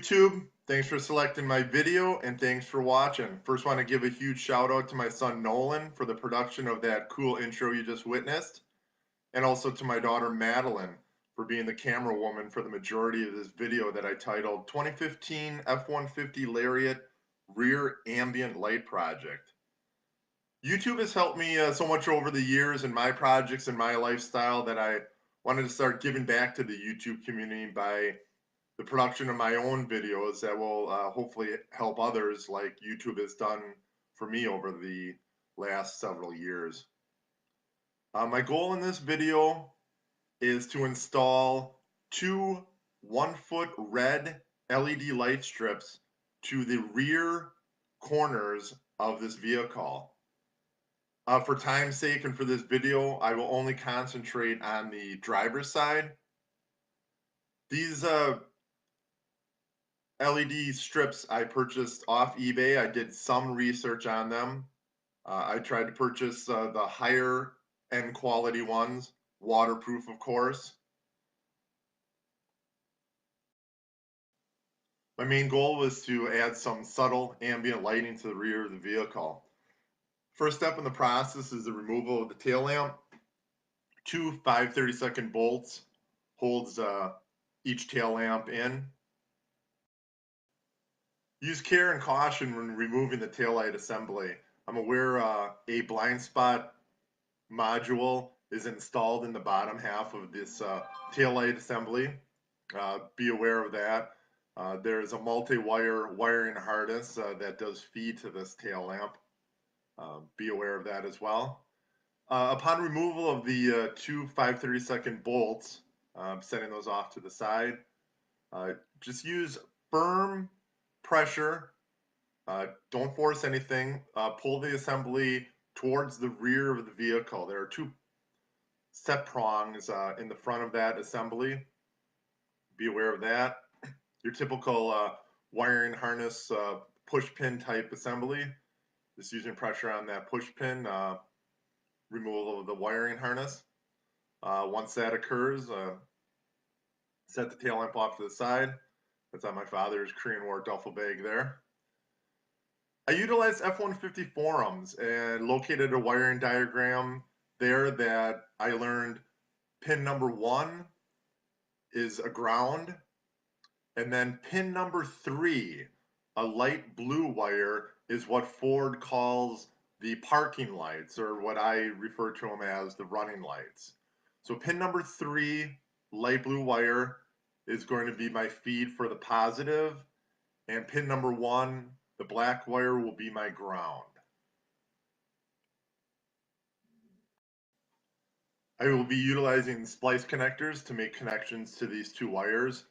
YouTube, thanks for selecting my video and thanks for watching. First want to give a huge shout out to my son Nolan for the production of that cool intro you just witnessed, and also to my daughter Madeline for being the camera woman for the majority of this video that I titled 2015 F-150 Lariat Rear Ambient Light Project. YouTube has helped me so much over the years in my projects and my lifestyle that I wanted to start giving back to the YouTube community by the production of my own videos that will hopefully help others like YouTube has done for me over the last several years. My goal in this video is to install two 1-foot red LED light strips to the rear corners of this vehicle. For time's sake and for this video, I will only concentrate on the driver's side. These LED strips I purchased off eBay. I did some research on them. I tried to purchase the higher end quality ones, waterproof of course. My main goal was to add some subtle ambient lighting to the rear of the vehicle. First step in the process is the removal of the tail lamp. Two 5/32 bolts holds each tail lamp in. Use care and caution when removing the taillight assembly. I'm aware a blind spot module is installed in the bottom half of this taillight assembly. Be aware of that. There is a multi-wire wiring harness that does feed to this tail lamp. Be aware of that as well. Upon removal of the two 5/32 bolts, setting those off to the side, just use firm pressure, don't force anything, pull the assembly towards the rear of the vehicle. There are two set prongs in the front of that assembly. Be aware of that. Your typical wiring harness push pin type assembly. Just using pressure on that push pin, removal of the wiring harness. Once that occurs, set the tail lamp off to the side. That's on my father's Korean War duffel bag there. I utilized F-150 forums and located a wiring diagram there that I learned pin number 1 is a ground, and then pin number 3, a light blue wire, is what Ford calls the parking lights, or what I refer to them as the running lights. So pin number 3, light blue wire, is going to be my feed for the positive, and pin number 1, the black wire, will be my ground. I will be utilizing splice connectors to make connections to these two wires.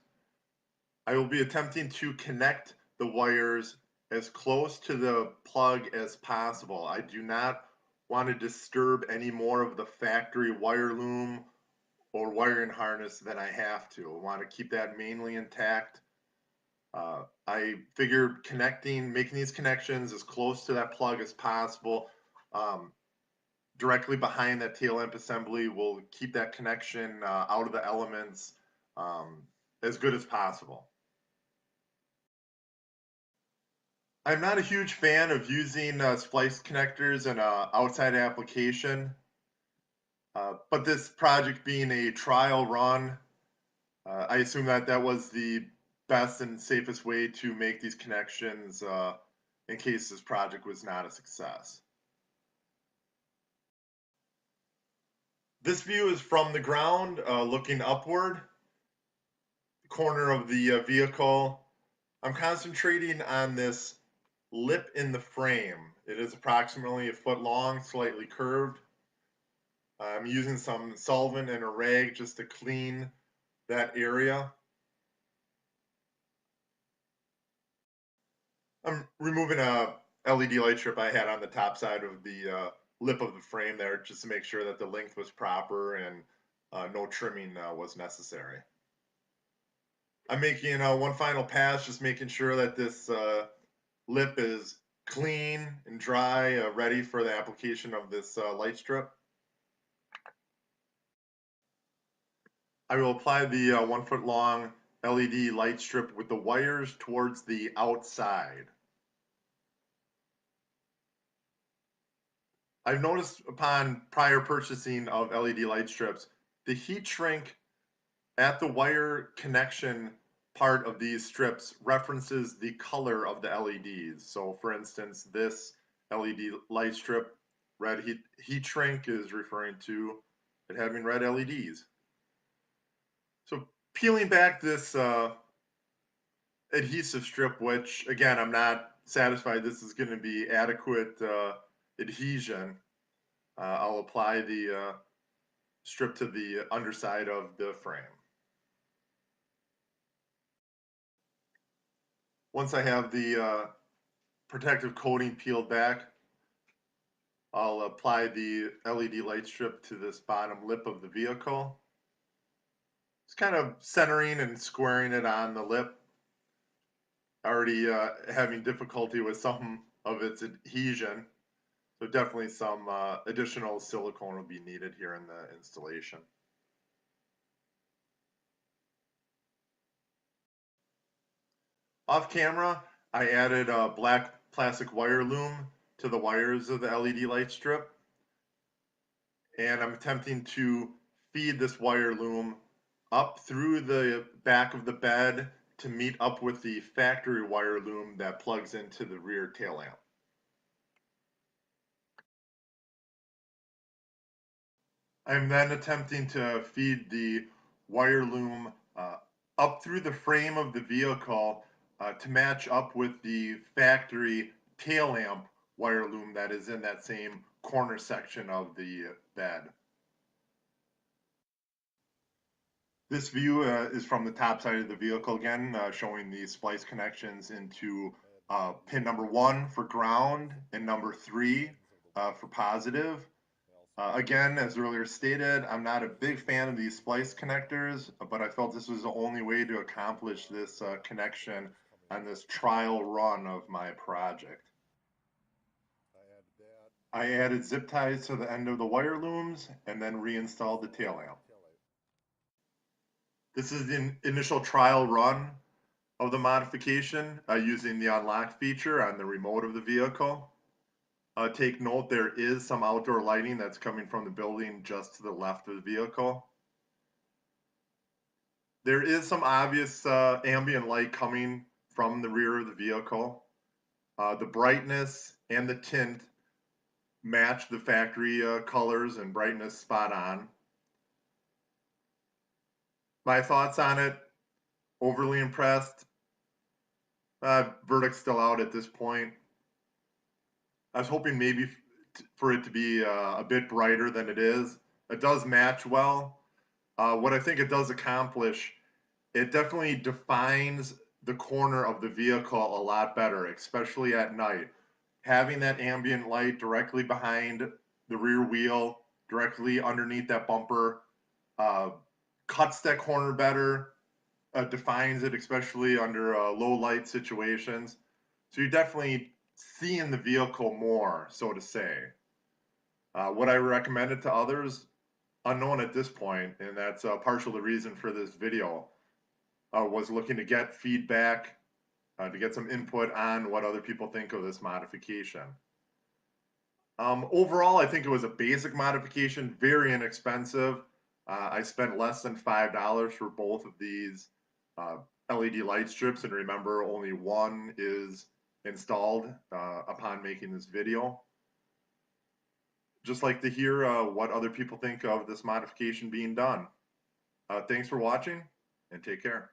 I will be attempting to connect the wires as close to the plug as possible. I do not want to disturb any more of the factory wire loom or wiring harness than I have to. I want to keep that mainly intact. I figured making these connections as close to that plug as possible, directly behind that tail lamp assembly, will keep that connection out of the elements as good as possible. I'm not a huge fan of using splice connectors in an outside application. But this project being a trial run, I assume that was the best and safest way to make these connections in case this project was not a success. This view is from the ground, looking upward, the corner of the vehicle. I'm concentrating on this lip in the frame. It is approximately 1 foot long, slightly curved. I'm using some solvent and a rag just to clean that area. I'm removing a LED light strip I had on the top side of the lip of the frame there, just to make sure that the length was proper and no trimming was necessary. I'm making one final pass, just making sure that this lip is clean and dry, ready for the application of this light strip. I will apply the 1 foot long LED light strip with the wires towards the outside. I've noticed upon prior purchasing of LED light strips, the heat shrink at the wire connection part of these strips references the color of the LEDs. So for instance, this LED light strip, red heat shrink is referring to it having red LEDs. So peeling back this adhesive strip, which again, I'm not satisfied this is going to be adequate adhesion. I'll apply the strip to the underside of the frame. Once I have the protective coating peeled back, I'll apply the LED light strip to this bottom lip of the vehicle. Just kind of centering and squaring it on the lip. Already having difficulty with some of its adhesion, so definitely some additional silicone will be needed here in the installation. Off camera, I added a black plastic wire loom to the wires of the LED light strip, and I'm attempting to feed this wire loom up through the back of the bed to meet up with the factory wire loom that plugs into the rear tail lamp. I'm then attempting to feed the wire loom up through the frame of the vehicle to match up with the factory tail lamp wire loom that is in that same corner section of the bed. This view is from the top side of the vehicle again, showing the splice connections into pin number 1 for ground and number 3 for positive. Again, as earlier stated, I'm not a big fan of these splice connectors, but I felt this was the only way to accomplish this connection on this trial run of my project. I added zip ties to the end of the wire looms and then reinstalled the tail lamp. This is the initial trial run of the modification using the unlock feature on the remote of the vehicle. Take note, there is some outdoor lighting that's coming from the building just to the left of the vehicle. There is some obvious ambient light coming from the rear of the vehicle. The brightness and the tint match the factory colors and brightness spot on. My thoughts on it, overly impressed. Verdict's still out at this point. I was hoping maybe for it to be a bit brighter than it is. It does match well. What I think it does accomplish, it definitely defines the corner of the vehicle a lot better, especially at night. Having that ambient light directly behind the rear wheel, directly underneath that bumper, cuts that corner better, defines it, especially under low light situations. So you definitely seeing the vehicle more, so to say. Would I recommend it to others? Unknown at this point, and that's partial the reason for this video. Was looking to get feedback, to get some input on what other people think of this modification. Overall, I think it was a basic modification, very inexpensive. I spent less than $5 for both of these LED light strips, and remember, only one is installed upon making this video. Just like to hear what other people think of this modification being done. Thanks for watching, and take care.